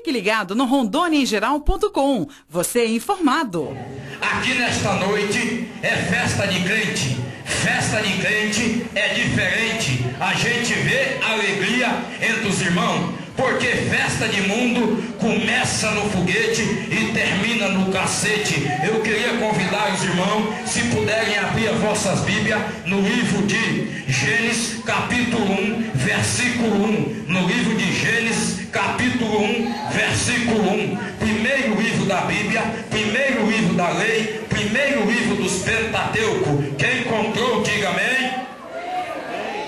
Fique ligado no rondoniaemgeral.com. Você é informado. Aqui nesta noite é festa de crente. Festa de crente é diferente. A gente vê alegria entre os irmãos, porque festa de mundo começa no foguete e termina no cacete. Eu queria convidar os irmãos, se puderem abrir as vossas Bíblias no livro de Gênesis, capítulo 1, versículo 1. No livro de Gênesis, capítulo 1, versículo 1. Primeiro livro da Bíblia, primeiro livro da lei, primeiro livro dos Pentateuco. Quem encontrou, diga amém.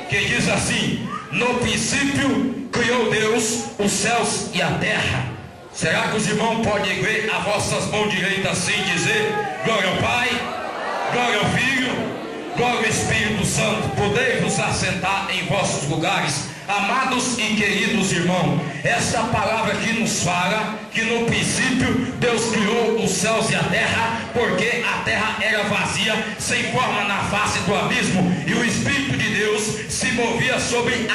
Que diz assim: no princípio criou Deus os céus e a terra. Será que os irmãos podem ver as vossas mãos direitas assim e dizer: glória ao Pai, glória ao Filho, glória ao Espírito Santo? Podeis vos assentar em vossos lugares. Amados e queridos irmãos, essa palavra aqui nos fala que no princípio Deus criou os céus e a terra, porque a terra era vazia, sem forma na face do abismo, e o Espírito de Deus se movia sobre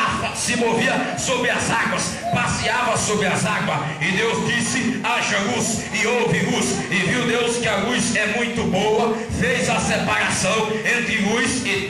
as águas, passeava sobre as águas. E Deus disse: haja luz, e houve luz. E viu Deus que a luz é muito boa, fez a separação entre luz e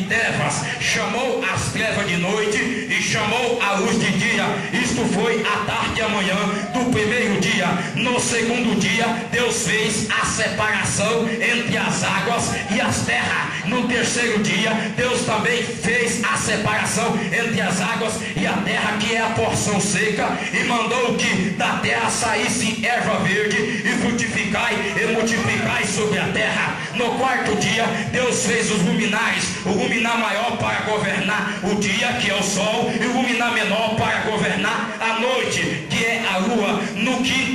trevas, chamou as trevas de noite e chamou a luz de dia. Isto foi a tarde e a manhã do primeiro dia. No segundo dia Deus fez a separação entre as águas e as terras. No terceiro dia Deus também fez a separação entre as águas e a terra, que é a porção seca, e mandou que da terra saísse erva verde, e frutificai e multiplicai sobre a terra. No quarto dia Deus fez os luminares, o luminar maior para governar o dia, que é o sol, e o luminar menor para governar a noite, que é a lua.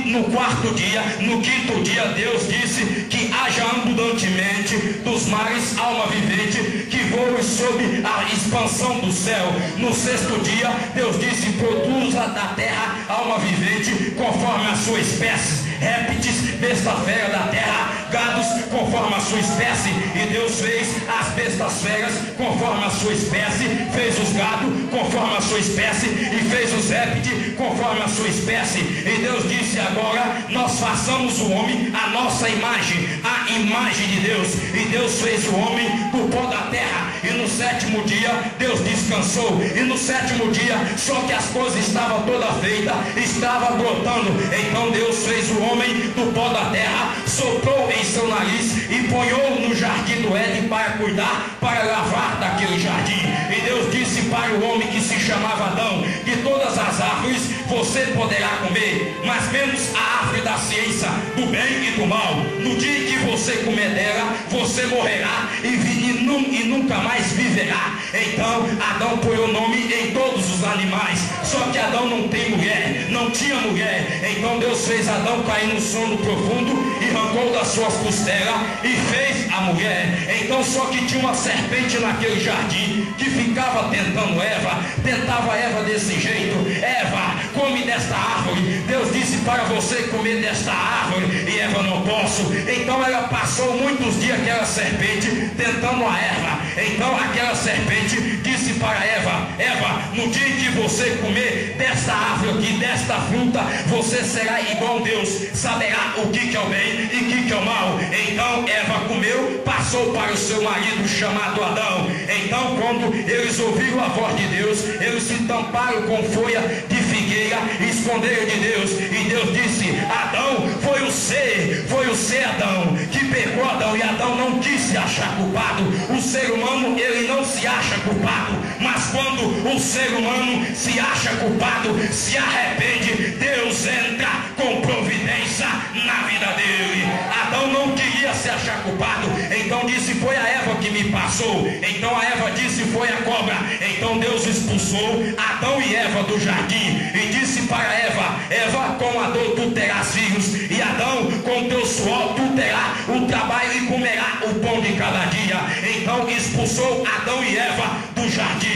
No quarto dia, no quinto dia, Deus disse que haja abundantemente dos mares alma vivente, que voe sobre a expansão do céu. No sexto dia Deus disse: produza da terra alma vivente conforme a sua espécie, répteis, bestas feras da terra, gados conforme a sua espécie. E Deus fez as bestas feras conforme a sua espécie, fez os gados conforme a sua espécie, e fez os répteis conforme a sua espécie. E Deus disse: agora nós façamos o homem a nossa imagem, a imagem de Deus. E Deus fez o homem do pó da terra. E no sétimo dia Deus descansou. E no sétimo dia, só que as coisas estavam todas feitas, estava brotando. Então Deus fez o homem do pó da terra, soprou em seu nariz e ponhou no jardim do Éden para cuidar, para lavar daquele jardim. E Deus disse para o homem, que se chamava Adão, que todas as árvores você poderá comer, mas menos a árvore da ciência do bem e do mal. No dia que você comer dela, você morrerá e nunca mais viverá. Então Adão pôs o nome em todos os animais. Só que Adão não tem mulher, não tinha mulher. Então Deus fez Adão cair no sono profundo e arrancou das suas costelas e fez a mulher. Então só que tinha uma serpente naquele jardim que ficava tentando Eva, tentava Eva desse jeito: Eva, come desta árvore. Deus disse para você comer desta árvore, e Eva: não posso. Então ela passou muitos dias, aquela serpente, tentando a Eva. Então aquela serpente disse para Eva: Eva, no dia em que você comer desta árvore aqui, desta fruta, você será igual a Deus, saberá o que é o bem e o que é o mal. Então Eva comeu, passou para o seu marido chamado Adão. Então quando eles ouviram a voz de Deus, eles se tamparam com folha de figueira e esconderam de Deus. E Deus disse: Adão, foi o ser Adão que pecou Adão, e Adão não quis se achar culpado. O ser humano, ele não se acha culpado, mas quando o ser humano se acha culpado, se arrepende, Deus entra com providência na vida dele. Adão não queria se achar culpado, então disse: foi a Eva que me passou. Então a Eva disse: foi a cobra. Então Deus expulsou Adão e Eva do jardim e disse para Eva: Eva, com a dor tu terás filhos, e Adão, com teu suor tu terás o trabalho e comerá o pão de cada dia. Então expulsou Adão e Eva do jardim.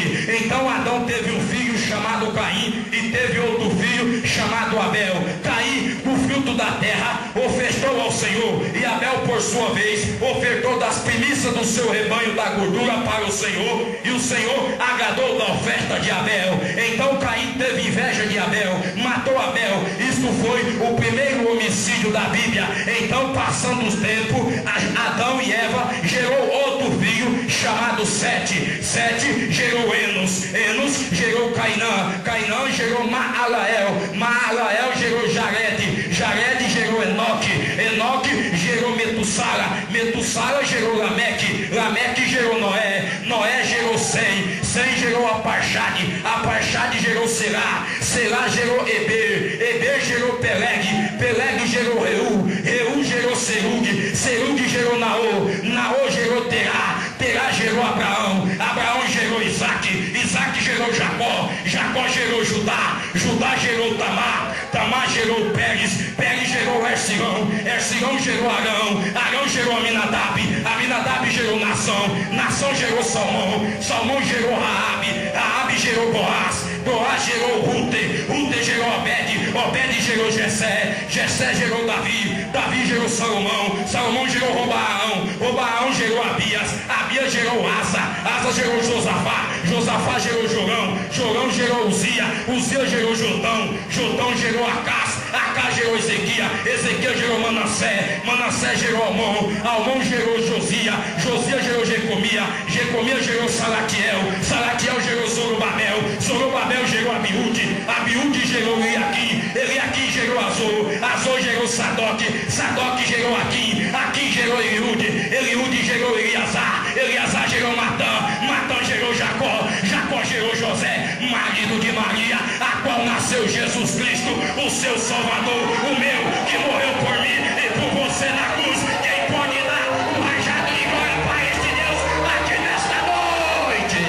Então Adão teve um filho chamado Caim, e teve outro filho chamado Abel. Caim, o fruto da terra, ofertou ao Senhor, e Abel, por sua vez, ofertou das primícias do seu rebanho da gordura para o Senhor, e o Senhor agradou da oferta de Abel. Então Caim teve inveja de Abel, matou Abel, Cristo foi o primeiro homicídio da Bíblia. Então, passando os tempos, Adão e Eva gerou outro filho chamado Sete. Sete gerou Enos. Enos gerou Cainã. Cainã gerou Maalael. Maalael gerou Jared. Jared gerou Enoque. Enoque gerou Metussala. Metussala gerou Lameque. Lameque gerou Noé. Noé gerou Sem. Sem gerou Aparxade. Aparxade gerou Será. Será gerou Eber. Eber gerou Peleg. Peleg gerou Reu. Reu gerou Serug. Serug gerou Naô. Naô gerou Terá. Terá gerou Abraão. Abraão gerou Isaac. Isaac gerou Jacó. Jacó gerou Judá. Judá gerou Tamar. Tamar gerou Pérez. Pérez gerou Ercilão. Ercilão gerou Arão. Arão gerou Aminadab. Aminadab gerou Nação. Nação gerou Salmão. Salmão gerou Raabe. Raabe gerou Boaz. Boaz gerou Rute. Rute gerou Obed. Obed gerou Jessé. Jessé gerou Davi. Davi gerou Salomão. Salomão gerou Robaão. Robaão gerou Abias. Abias gerou Asa. Asa gerou Josafá. Josafá gerou Jorão. Jorão gerou Uzia. Uzia gerou Jotão. Jotão gerou Acás. Acás gerou Ezequiel. Ezequiel gerou Manassé. Manassé gerou Amon. Amon gerou Josia. Josia gerou Jecomia. Jecomia gerou Salatiel. Salatiel gerou Zorobabel. Zorobabel gerou Abiúde. Abiúde gerou Eliaquim. Eliaquim gerou Azor. Azor gerou Sadoc. Sadoc gerou Aquim. Aquim gerou Eliúde. Eliúde gerou Eliasar. Eliasar gerou Matã. Matã gerou Jacó. Jacó gerou José, marido de Maria, a qual nasceu Jesus Cristo, o seu Salvador, o meu, que morreu por mim e por você na cruz. Quem pode dar um rajado de glória para este Deus aqui nesta noite?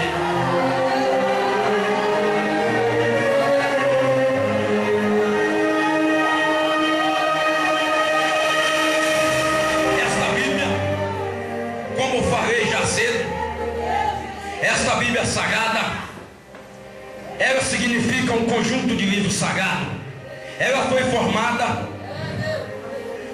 Esta Bíblia, como falei já cedo, esta Bíblia Sagrada, ela significa um conjunto de livros sagrados. Ela foi formada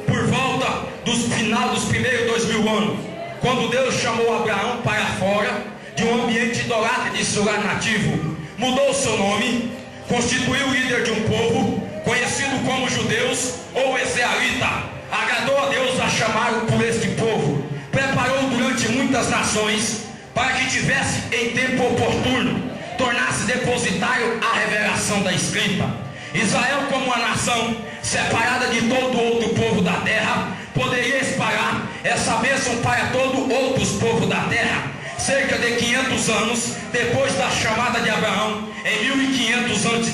por volta dos final dos primeiros 2000 anos, quando Deus chamou Abraão para fora de um ambiente idolatra de seu lar nativo. Mudou seu nome, constituiu o líder de um povo conhecido como judeus ou israelita. Agradou a Deus a chamá-lo por este povo. Preparou durante muitas nações para que tivesse em tempo oportuno, tornasse depositário a revelação da Escrita. Israel, como uma nação separada de todo outro povo da terra, poderia espalhar essa bênção para todo outros povos da terra. Cerca de 500 anos depois da chamada de Abraão, em 1500 a.C.,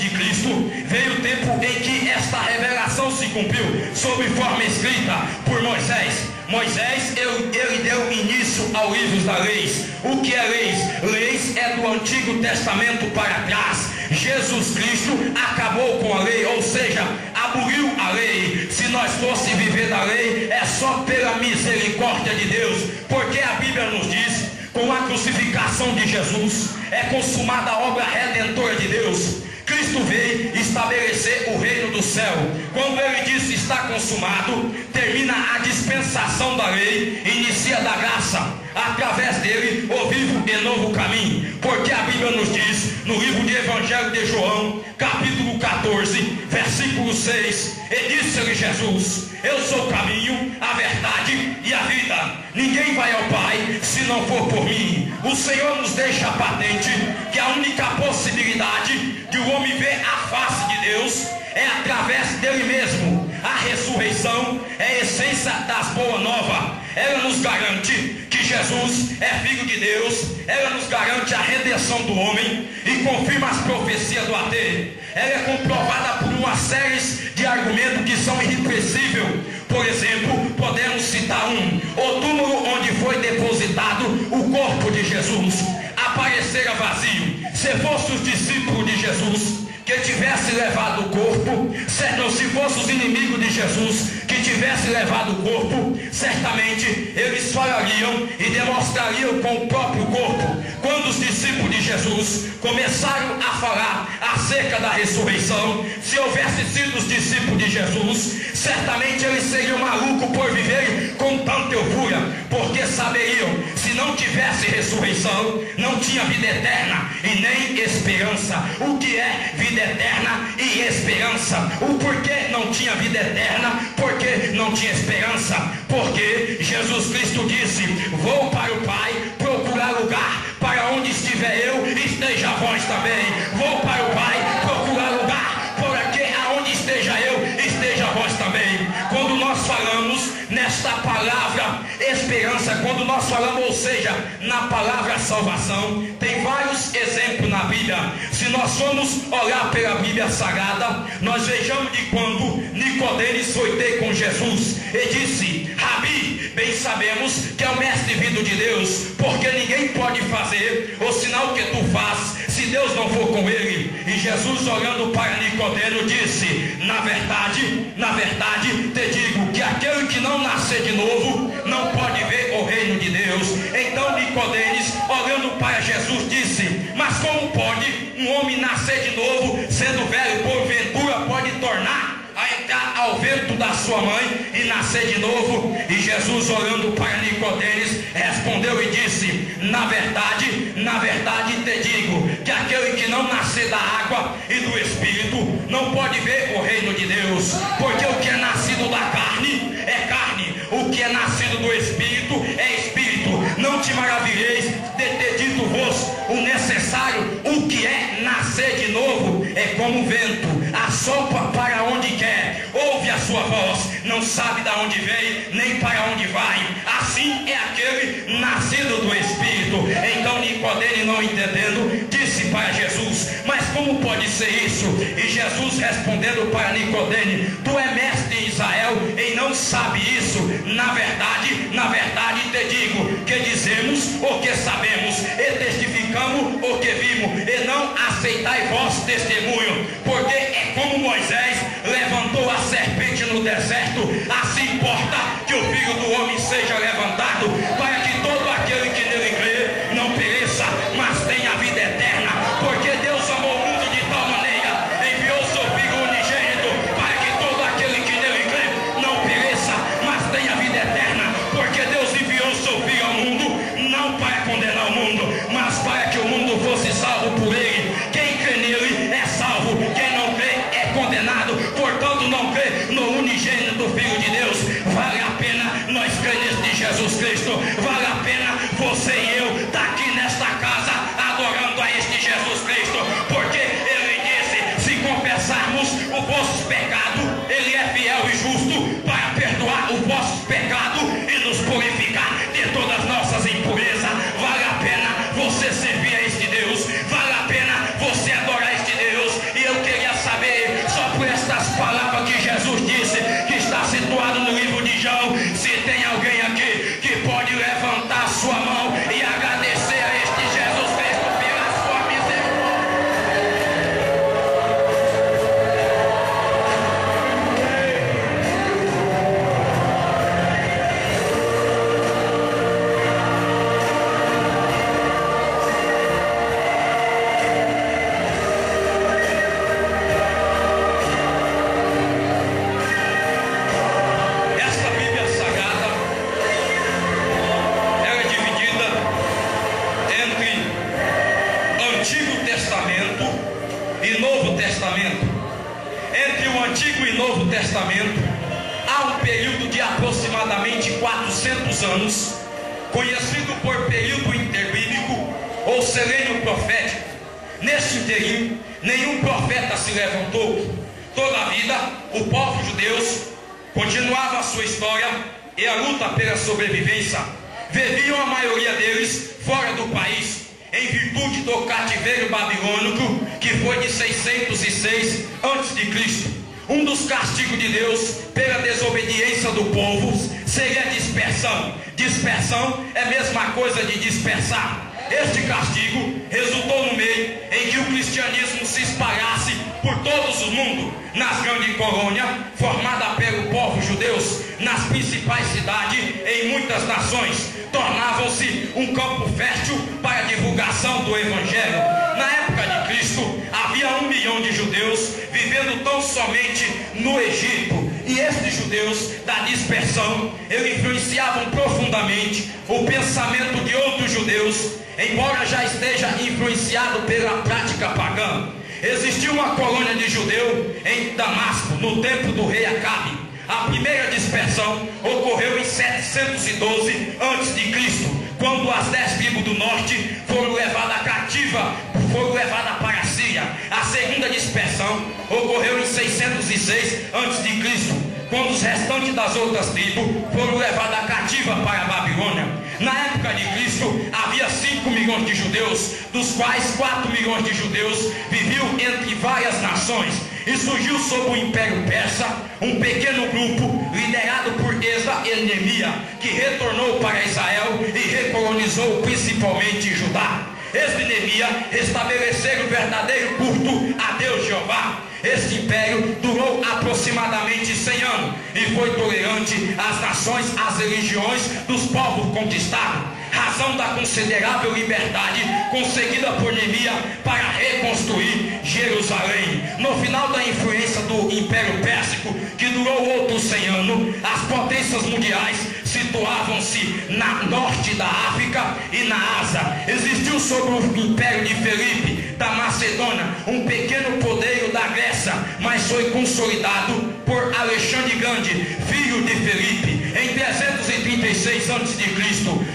veio o tempo em que esta revelação se cumpriu sob forma escrita por Moisés. Moisés, ele deu início ao livro da leis. O que é leis? Leis é do Antigo Testamento para trás. Jesus Cristo acabou com a lei, ou seja, aboliu a lei. Se nós fosse viver da lei, é só pela misericórdia de Deus, porque a Bíblia nos diz: com a crucificação de Jesus é consumada a obra redentora de Deus. Cristo veio estabelecer o reino do céu. Quando ele disse está consumado, termina a dispensação da lei, inicia da graça. Através dele, o vivo e novo caminho. Porque a Bíblia nos diz, no livro de Evangelho de João, capítulo 14, versículo 6, e disse-lhe Jesus: eu sou o caminho, a verdade e a vida. Ninguém vai ao Pai se não for por mim. O Senhor nos deixa patente que a única possibilidade de o homem ver a face de Deus é através dele mesmo. A ressurreição é a essência das boas novas. Ela nos garante que Jesus é Filho de Deus. Ela nos garante a redenção do homem e confirma as profecias do ateu. Ela é comprovada por uma série de argumentos que são irrepreensíveis. Por exemplo, podemos citar o túmulo onde foi depositado o corpo de Jesus aparecera vazio. Se fossem os discípulos de Jesus que tivesse levado o corpo, se fossem os inimigos de Jesus que tivesse levado o corpo, certamente eles falariam e demonstrariam com o próprio corpo. Quando os discípulos de Jesus começaram a falar acerca da ressurreição, se houvesse sido os discípulos de Jesus, certamente eles seriam malucos por viverem com tanta euforia, porque saberiam, se não tivesse ressurreição, não tinha vida eterna e nem esperança. O que é vida eterna e esperança? O porquê não tinha vida eterna, porque não tinha esperança, porque Jesus Cristo disse: vou para o Pai procurar lugar, para onde estiver eu, esteja vós também. Vou para o Pai procurar lugar, porque aonde esteja eu, esteja vós também. Quando nós falamos nesta palavra esperança, quando nós falamos, ou seja, na palavra salvação, tem vários exemplos na Bíblia. Se nós formos olhar pela Bíblia Sagrada, nós vejamos de quando Nicodemos foi ter com Jesus e disse: Rabi, bem sabemos que é o mestre vindo de Deus, porque ninguém pode fazer o sinal que tu fazes se Deus não for com ele. E Jesus, olhando para Nicodemos, disse: na verdade te digo que aquele que não nascer de novo não pode ver o reino de Deus. Então Nicodemos, olhando para Jesus, disse: mas como pode um homem nascer de novo, sendo velho, porventura pode tornar a entrar ao vento da sua mãe e nascer de novo? E Jesus, olhando para Nicodemos, respondeu e disse: na verdade te digo que aquele que não nascer da água e do Espírito não pode ver o reino de Deus. Porque o que é nascido da carne é carne, o que é nascido do Espírito é Espírito. Não te maravilheis de ter dito-vos o necessário. O que é nascer de novo é como o vento, assopra para onde quer, ouve a sua voz, não sabe de onde vem nem para onde vai. Assim é aquele nascido do Espírito. Então Nicodemos, não entendendo, disse para Jesus: mas como pode ser isso? E Jesus, respondendo para Nicodemos: tu é mestre em Israel e não sabe isso? Na verdade te digo que dizemos o que sabemos e testificamos o que vimos, e não aceitai vós testemunho. Porque é como Moisés levantou a serpente no deserto, assim importa que o Filho do Homem seja levantado, para que todo aquele que nele crê não pereça, mas tenha a vida eterna. Porque Deus amou o mundo de tal maneira, enviou o seu Filho unigênito, para que todo aquele que nele crê não pereça, mas tenha a vida eterna. Porque Deus enviou o seu Filho ao mundo, não para condenar o mundo, mas para que o mundo fosse salvo por ele. Quem crê nele é salvo, quem não crê é condenado. Portanto, não crê no unigênito do Filho de Deus. Vale a pena nós crer neste Jesus Cristo. Vale a pena você e eu estar aqui nesta casa adorando a este Jesus Cristo, porque ele disse: se confessarmos o vosso pecado, ele é fiel e justo para perdoar o vosso pecado e nos purificar de todas as nossas impurezas. Vale a pena você servir a este Deus, vale a pena você adorar este Deus. E eu queria saber, só por estas palavras que Jesus disse, que está situado no livro de João, se tem alguém aqui que pode levantar sua mão e agradecer a este Jesus Cristo pela sua misericórdia. Esta Bíblia Sagrada, ela é dividida entre Antigo Testamento e Novo Testamento. Entre o Antigo e Novo Testamento há um período de aproximadamente 400 anos, conhecido por período interbíblico ou selênio profético. Neste interim, nenhum profeta se levantou. Toda a vida, o povo judeu continuava a sua história e a luta pela sobrevivência. Viviam a maioria deles fora do país, em virtude do cativeiro babilônico, que foi de 606 a.C. Um dos castigos de Deus pela desobediência do povo seria a dispersão. Dispersão é a mesma coisa de dispersar. Este castigo resultou no meio em que o cristianismo se espalhasse por todos os mundos, nas grandes colônias formadas pelo povo judeus, nas principais cidades, em muitas nações, tornavam-se um campo fértil para a divulgação do Evangelho. Na época de Cristo, havia 1 milhão de judeus vivendo tão somente no Egito. E estes judeus da dispersão, eles influenciavam profundamente o pensamento de outros judeus, embora já esteja influenciado pela prática pagã. Existiu uma colônia de judeu em Damasco, no tempo do rei Acabe. A primeira dispersão ocorreu em 712 a.C., quando as 10 tribos do norte foram levadas para a Síria. A segunda dispersão ocorreu em 606 a.C., quando os restantes das outras tribos foram levadas cativa para a Babilônia. Na época de Cristo havia 5 milhões de judeus, dos quais 4 milhões de judeus viviam entre várias nações. E surgiu sob o Império Persa um pequeno grupo liderado por Esdras e Neemias, que retornou para Israel e recolonizou principalmente Judá. Esdras e Neemias restabeleceram o verdadeiro culto a Deus Jeová. Este império durou aproximadamente 100 anos e foi tolerante às nações, às religiões dos povos conquistados, razão da considerável liberdade conseguida por Neemias para reconstruir Jerusalém. No final da influência do Império Pérsico, que durou outros 100 anos, as potências mundiais situavam-se na norte da África e na Ásia. Existiu sobre o Império de Felipe da Macedônia um pequeno poderio da Grécia, mas foi consolidado por Alexandre Grande, filho de Felipe. Em 336 a.C.,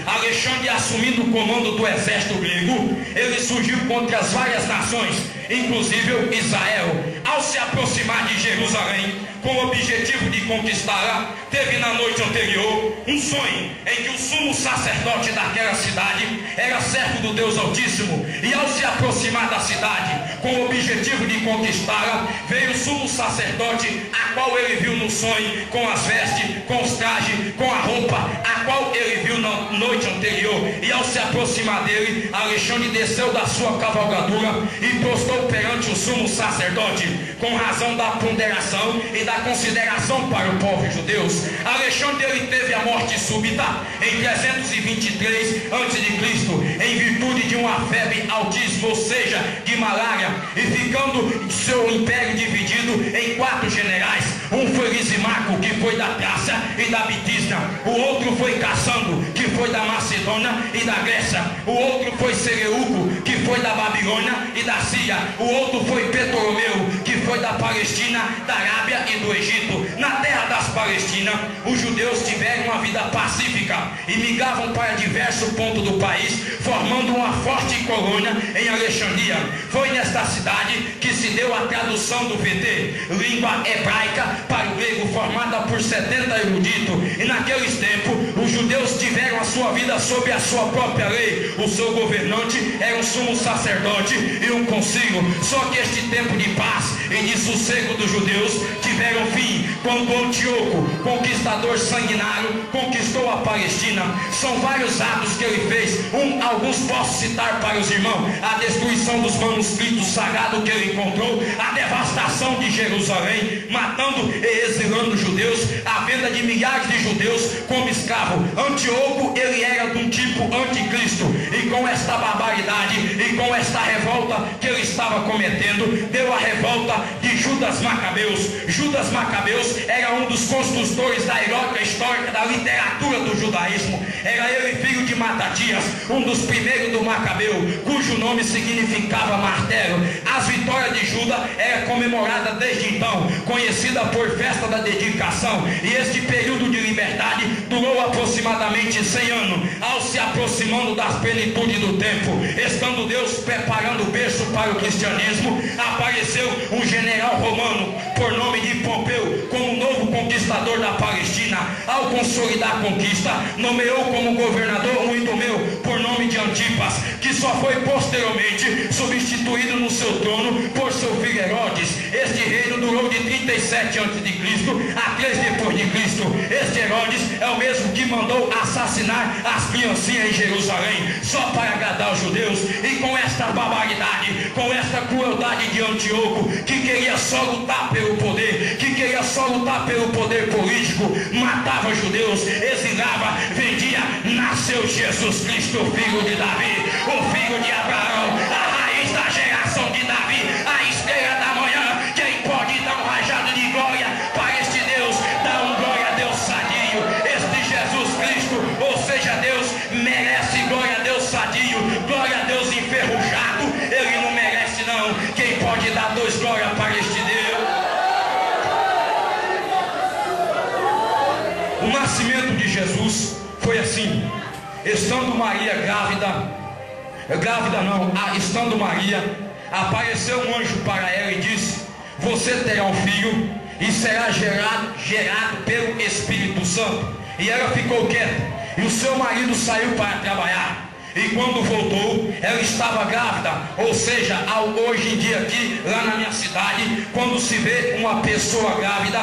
Alexandre, assumindo o comando do exército grego, ele surgiu contra as várias nações, inclusive Israel. Ao se aproximar de Jerusalém, com o objetivo de conquistá-la, teve na noite anterior um sonho em que o sumo sacerdote daquela cidade era servo do Deus Altíssimo, e ao se aproximar da cidade com o objetivo de conquistá-la, veio o sumo sacerdote, a qual ele viu no sonho, com as vestes, com os trajes, com a roupa, a qual ele viu na noite anterior. E ao se aproximar dele, Alexandre desceu da sua cavalgadura e prostou perante o sumo sacerdote, com razão da ponderação e da consideração para o povo judeu. Alexandre, ele teve a morte súbita em 323 a.C., em virtude de uma febre altíssima, ou seja, de malária, e ficando seu império dividido em 4 generais. Um foi Lisimaco, que foi da Trácia e da Bitícia. O outro foi Cassandro, que foi da Macedônia e da Grécia. O outro foi Seleuco, que foi da Babilônia e da Síria. O outro foi Ptolomeu, que foi da Palestina, da Arábia e do Egito. Na terra das Palestinas, os judeus tiveram uma vida pacífica e migravam para diversos pontos do país, formando uma forte colônia em Alexandria. Foi nesta cidade que se deu a tradução do VT, língua hebraica, para o grego, formada por 70 eruditos. E naqueles tempos, os judeus tiveram a sua vida sob a sua própria lei. O seu governante era um sumo sacerdote e um concílio. Só que este tempo de paz e de sossego dos judeus tiveram fim quando Antíoco, conquistador sanguinário, conquistou a Palestina. São vários atos que ele fez. Alguns posso citar para os irmãos: a destruição dos manuscritos sagrados que ele encontrou, a devastação de Jerusalém, matando e exilando judeus, a venda de milhares de judeus como escravo. Antíoco, ele era de um tipo anticristo, e com esta barbaridade e com esta revolta que ele estava cometendo, deu a revolta de Judas Macabeus. Judas Macabeus era um dos construtores da heróica histórica da literatura do judaísmo. Era ele filho de Matatias, um dos primeiros do Macabeu, cujo nome significava martelo. As vitórias de Judas era comemorada desde então, conhecida por festa da dedicação, e este período de liberdade durou aproximadamente 100 anos. Ao se aproximando das plenitudes do tempo, estando Deus preparando o berço para o cristianismo, apareceu um general romano por nome de Pompeu como novo conquistador da Palestina. Ao consolidar a conquista, nomeou como governador um idumeu por nome de Antipas, que só foi posteriormente substituído no seu trono por seu filho Herodes. Este reino durou de 37 a.C. a 3 depois de Cristo. Este Herodes é o mesmo que mandou assassinar as criancinhas em Jerusalém, só para agradar os judeus. E com esta barbaridade, com esta crueldade de Antíoco, que queria só lutar pelo poder, que queria só lutar pelo poder político, matava judeus, exilava, vendia, nasceu Jesus Cristo, o filho de Davi, o filho de Abraão, a raiz da geração de Davi, a estrela da manhã. Quem pode dar um rajado de glória para este Deus? Dá um glória a Deus sadio. Este Jesus Cristo, ou seja, Deus merece glória a Deus sadio, glória a Deus enferrujado. Ele não merece não. Quem pode dar O nascimento de Jesus foi assim. Estando Maria estando Maria, apareceu um anjo para ela e disse: você terá um filho e será gerado pelo Espírito Santo. E ela ficou quieta, e o seu marido saiu para trabalhar. E quando voltou, ela estava grávida. Ou seja, hoje em dia aqui, lá na minha cidade, quando se vê uma pessoa grávida,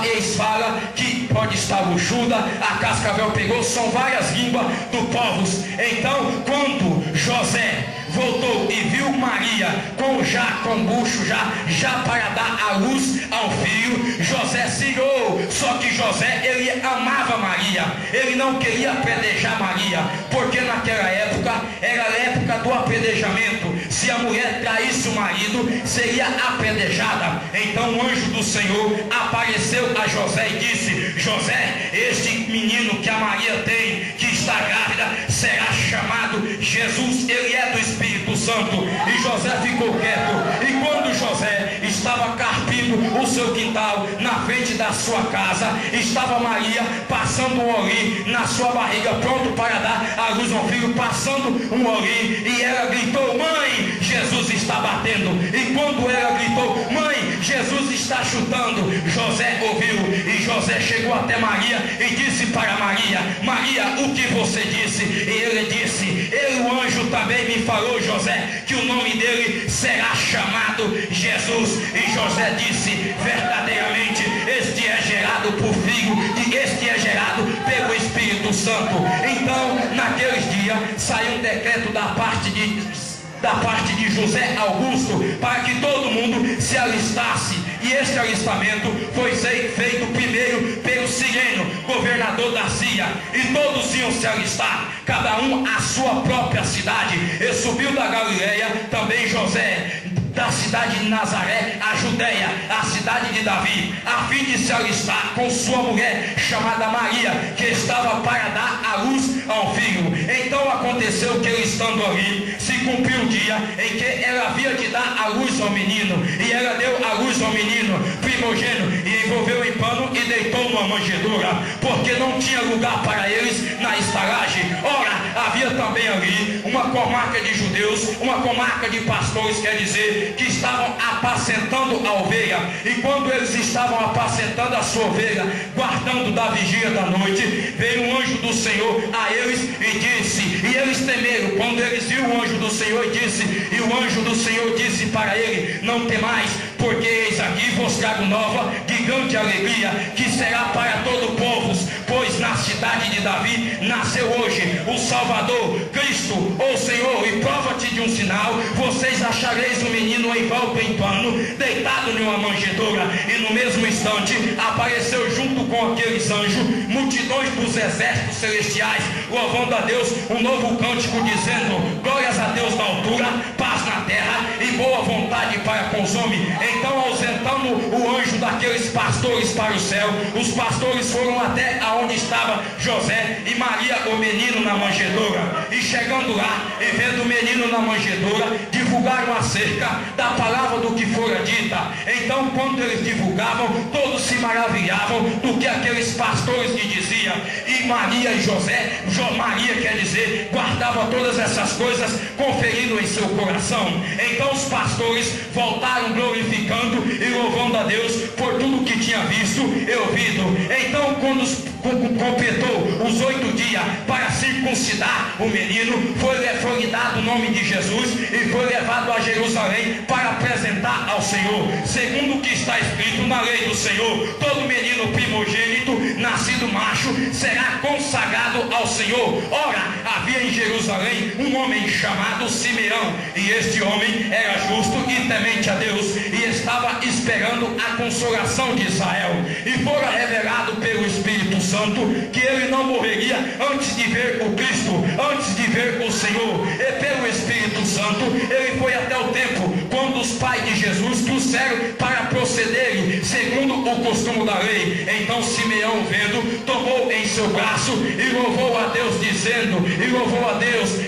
eles falam que pode estar luxuda, a cascavel pegou, são várias línguas do povos. Então, quando José voltou e viu Maria com bucho já para dar a luz ao filho, José se irou. Só que José, ele amava Maria, ele não queria apedrejar Maria, porque naquela época era a época do apedrejamento. Se a mulher traísse o marido, seria apedrejada. Então o anjo do Senhor apareceu a José e disse: José, este menino que a Maria tem, que está grávida, será chamado Jesus, ele é do Espírito Santo. E José ficou quieto. E quando José estava carpindo o seu quintal, na frente da sua casa, estava Maria passando um oli na sua barriga, pronto para dar a luz ao filho, passando um oli, e ela gritou: mãe, Jesus está batendo. E quando ela gritou: mãe, Jesus está chutando, José ouviu, e José chegou até Maria e disse para Maria: Maria, o que você disse? E ele disse: o anjo também me falou, José, que o nome dele será chamado Jesus. E José disse: verdadeiramente este é gerado por filho, e este é gerado pelo Espírito Santo. Então naqueles dias saiu um decreto da parte de José Augusto para que todo mundo se alistasse. E este alistamento foi feito primeiro pelo Cireno, governador da Síria, e todos iam se alistar, cada um à sua própria cidade. E subiu da Galileia também José, da cidade de Nazaré, a Judeia, a cidade de Davi, a fim de se alistar com sua mulher chamada Maria, que estava para dar a luz ao filho. Então aconteceu que ele estando ali, se cumpriu o dia em que ela havia de dar a luz ao menino, e ela deu a luz ao menino primogênito, e envolveu em pano e deitou numa manjedoura, porque não tinha lugar para eles na estalagem. Ora, havia também ali uma comarca de judeus, uma comarca de pastores, quer dizer, que estavam apacentando a ovelha. E quando eles estavam apacentando a sua ovelha, guardando da vigília da noite, veio um anjo do Senhor a eles e disse, e eles temeram quando eles viram o anjo do Senhor, e o anjo do Senhor disse para ele: não temais, porque eis aqui vos trago nova de grande alegria, que será para todo o povo, pois na cidade de Davi nasceu hoje o Salvador, Cristo, o Senhor. E prova-te de um sinal: vocês achareis um menino envolto em pano, deitado em uma manjedoura. E no mesmo instante apareceu junto com aqueles anjos multidões dos exércitos celestiais, louvando a Deus um novo cântico, dizendo: glórias a Deus na altura, paz na terra e boa vontade para com os homens. Então, ausentando o anjo daqueles pastores para o céu, os pastores foram até aonde estava José e Maria, o menino na manjedoura. E chegando lá e vendo o menino na manjedoura, divulgaram acerca da palavra do que fora dita. Então, quando eles divulgavam, todos se maravilhavam do que aqueles pastores lhe diziam. E Maria e José, Maria quer dizer, guardava todas essas coisas, conferindo em seu coração. Então os pastores voltaram glorificando e louvando a Deus por tudo que tinha visto e ouvido. Então, quando completou os 8 dias para circuncidar o menino, foi-lhe dado o nome de Jesus e foi levado a Jerusalém para apresentar ao Senhor, segundo o que está escrito na lei do Senhor: todo menino primogênito nascido macho será consagrado ao Senhor. Ora, havia em Jerusalém um homem chamado Simeão, e este homem era justo e temente a Deus, e estava esperando a consolação de Israel. E fora revelado pelo Espírito Santo que ele não morreria antes de ver o Cristo, antes de ver o Senhor. E pelo Espírito Santo ele foi até o templo quando os pais de Jesus trouxeram para procederem segundo o costume da lei. Então Simeão, vendo, tomou em seu braço e louvou a Deus,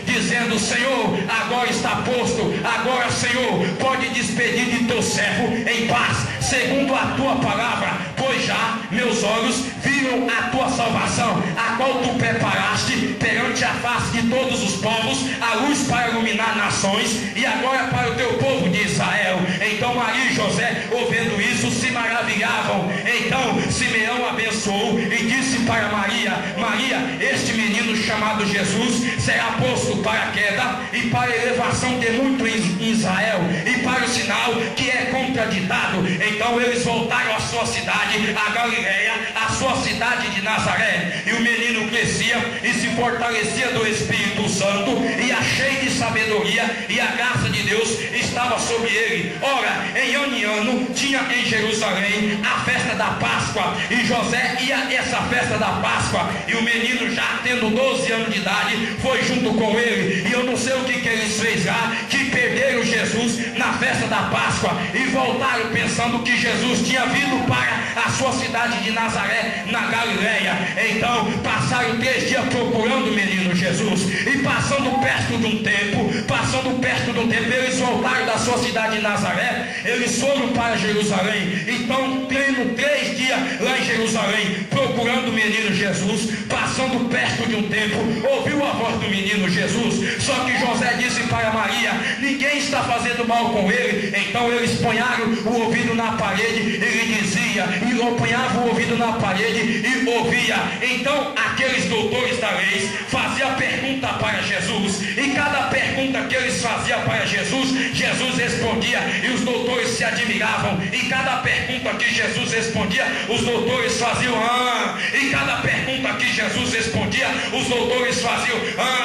dizendo: Senhor, agora está posto, agora, Senhor, pode despedir de teu servo em paz, segundo a tua palavra, pois já meus olhos viram tenho a tua salvação, a qual tu preparaste perante a face de todos os povos, a luz para iluminar nações, e agora para o teu povo de Israel. Então Maria e José, ouvindo isso, se maravilhavam. Então Simeão abençoou e disse para Maria: Maria, este menino chamado Jesus será posto para a queda e para a elevação de muito em Israel, e para o sinal que é contraditado. Então eles voltaram à sua cidade, a Galileia, a sua cidade de Nazaré. E o menino crescia e se fortalecia do Espírito Santo, e a cheio de sabedoria, e a graça de Deus estava sobre ele. Ora, em ano e ano tinha em Jerusalém a festa da Páscoa, e José ia a essa festa da Páscoa, e o menino, já tendo 12 anos de idade, foi junto com ele. E eu não sei o que eles fez lá, que perderam Jesus na festa da Páscoa e voltaram pensando que Jesus tinha vindo para a sua cidade de Nazaré, na Galileia. Então passaram 3 dias procurando o menino Jesus, e passando perto de um tempo, eles voltaram da sua cidade de Nazaré, eles foram para Jerusalém. Então tendo 3 dias lá em Jerusalém procurando o menino Jesus, passando perto de um tempo, ouviu a voz do menino Jesus. Só que José disse para Maria: ninguém está fazendo mal com ele. Então eles ponharam o ouvido na parede, ele dizia, e ponhava o ouvido na parede e ouvia. Então aqueles doutores da lei faziam pergunta para Jesus, e cada pergunta que eles faziam para Jesus, Jesus respondia, e os doutores se admiravam. E cada pergunta que Jesus respondia, os doutores faziam e cada pergunta que Jesus respondia, os doutores faziam: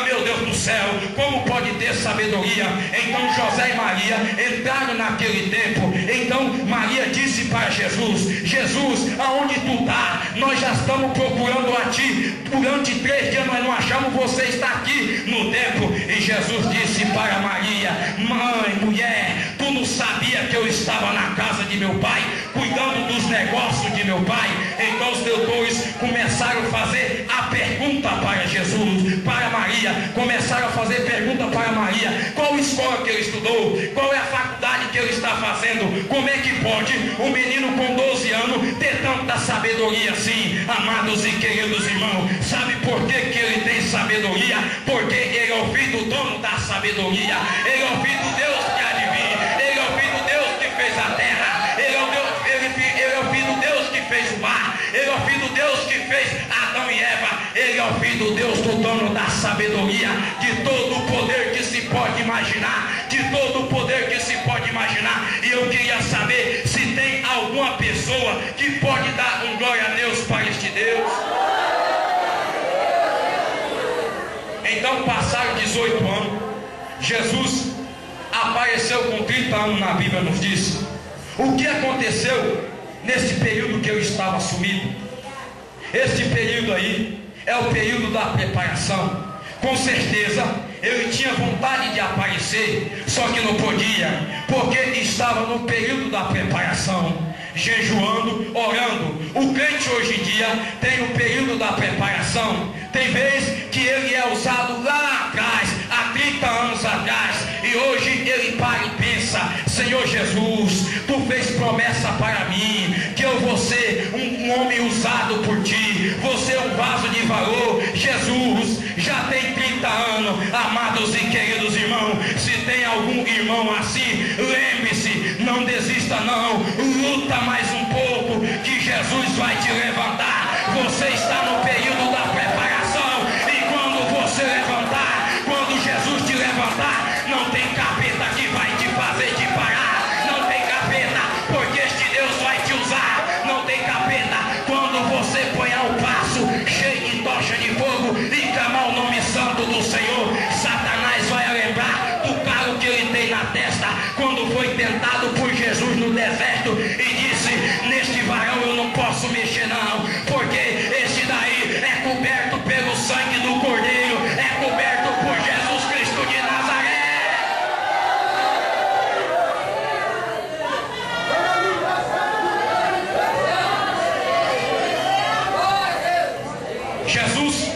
meu Deus do céu, como pode ter sabedoria? Então José e Maria entraram naquele tempo. Então Maria disse para Jesus: Jesus, aonde tu está? Nós já estamos procurando a ti durante 3 dias, nós não achamos, você está aqui no templo. E Jesus disse para Maria: mãe, mulher, tu não sabia que eu estava na casa de meu pai, cuidando dos negócios de meu pai? Então os doutores começaram a fazer a pergunta para Jesus, para Maria, começaram a fazer pergunta para Maria: qual escola que ele estudou, qual é a faculdade que ele está fazendo, como é que pode um menino com 12 anos ter tanta sabedoria assim? Amados e queridos irmãos, sabe por que ele tem sabedoria? Porque ele é o filho do dono da sabedoria, ele é o filho de Deus que adivinha, ele é o filho de Deus que fez a terra, ele é o filho de Deus que fez o mar, ele é o filho de Deus que fez Adão e Eva, ele é o filho de Deus, do dono da sabedoria, de todo o poder que se pode imaginar, de todo o poder que se pode imaginar. E eu queria saber se tem alguma pessoa que pode dar um glória a Deus para este Deus. Então passaram 18 anos, Jesus apareceu com 30 anos, na Bíblia nos diz. O que aconteceu nesse período que eu estava sumido? Este período aí é o período da preparação. Com certeza ele tinha vontade de aparecer, só que não podia, porque estava no período da preparação, jejuando, orando. O crente hoje em dia tem o período da preparação. Tem vezes que ele é usado lá atrás, há 30 anos atrás, e hoje ele para e pensa: Senhor Jesus, tu fez promessa para mim, que eu vou ser um homem usado por ti, vou ser um vaso de valor. Jesus, já tem 30 anos, amados e queridos irmãos. Se tem algum irmão assim, lembre-se, não desista não, luta mais um pouco, que Jesus vai te levantar. Você está no período da preparação, e quando você levantar, quando Jesus te levantar, não tem capeta que vai te fazer te parar, não tem capeta, porque este Deus vai te usar, não tem capeta. Quando você põe ao passo, cheio de tocha de fogo, e clamar o nome santo do Senhor, Satanás vai lembrar do calo que ele tem na testa, quando foi tentado por Jesus no deserto, e disse: neste varão eu não posso mexer não, porque este daí é coberto pelo sangue do Cordeiro, é coberto por Jesus Cristo de Nazaré. Jesus,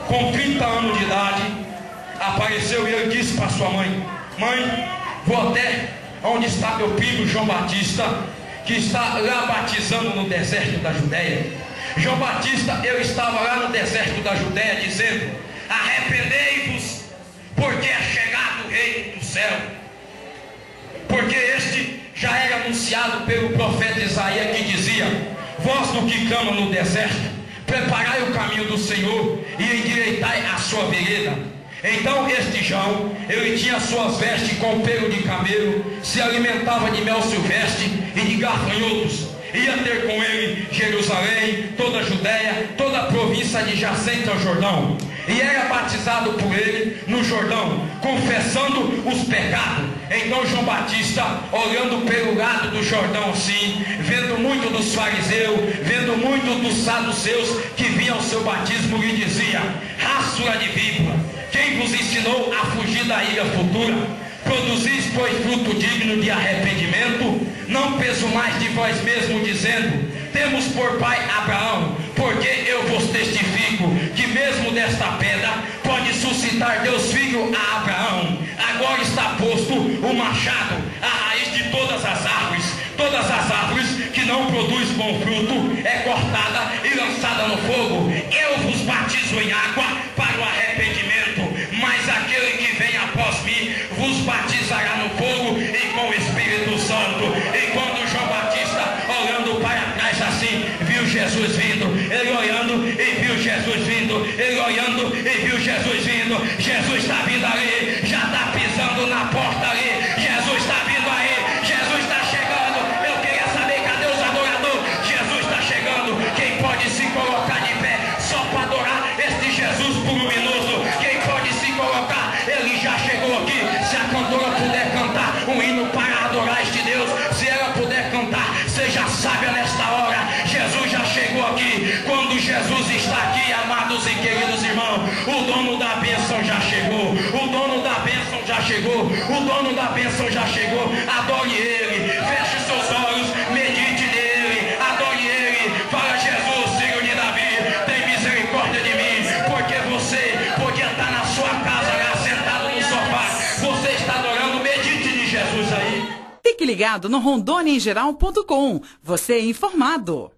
com 30 anos de idade, apareceu e ele disse para sua mãe: mãe, vou até onde está meu primo João Batista, que está lá batizando no deserto da Judéia. João Batista, eu estava lá no deserto da Judéia dizendo: arrependei-vos, porque é chegado o reino do céu. Porque este já era anunciado pelo profeta Isaías, que dizia: voz do que clama no deserto, preparai o caminho do Senhor e endireitai a sua vereda. Então este João, ele tinha suas vestes com pelo de camelo, se alimentava de mel silvestre e de gafanhotos. Ia ter com ele Jerusalém, toda a Judéia, toda a província adjacente ao Jordão. E era batizado por ele no Jordão, confessando os pecados. Então João Batista, olhando pelo lado do Jordão assim, vendo muito dos fariseus, vendo muito dos saduceus que vinham ao seu batismo, lhe dizia: raça de víbora, quem vos ensinou a fugir da ira futura? Produzis, pois, fruto digno de arrependimento. Não peso mais de vós mesmo, dizendo: temos por pai Abraão. Porque eu vos testifico que mesmo desta pedra pode suscitar Deus filho a Abraão. Agora está posto o machado à raiz de todas as árvores. Todas as árvores que não produzem bom fruto é cortada e lançada no fogo. Eu vos batizo em água para o arrependimento, mas aquele que vem após mim vos batizará no fogo e com o Espírito Santo. E quando João Batista, olhando para trás assim, viu Jesus vindo, ele olhando e viu Jesus vindo, ele olhando e viu Jesus vindo. Jesus está vindo ali, já está pisando na porta ali. Jesus está vindo aí, Jesus está chegando. Eu queria saber, cadê os adoradores? Jesus está chegando. Quem pode se colocar de pé só para adorar este Jesus voluminoso? Quem pode se colocar? Ele já chegou aqui. Se a cantora puder cantar um hino para adorar este Deus, se ela puder cantar, seja sábia nesta hora. Jesus já chegou aqui. Quando Jesus está aqui, amados e queridos irmãos, o dono da bênção já chegou. O dono da bênção já chegou. O dono da bênção já chegou. Adore ele, feche seus olhos, medite nele, adore ele. Fala: Jesus, filho de Davi, tem misericórdia de mim. Porque você podia estar na sua casa lá sentado no sofá, você está adorando. Medite de Jesus aí. Fique ligado no RondôniaEmGeral.com. Você é informado.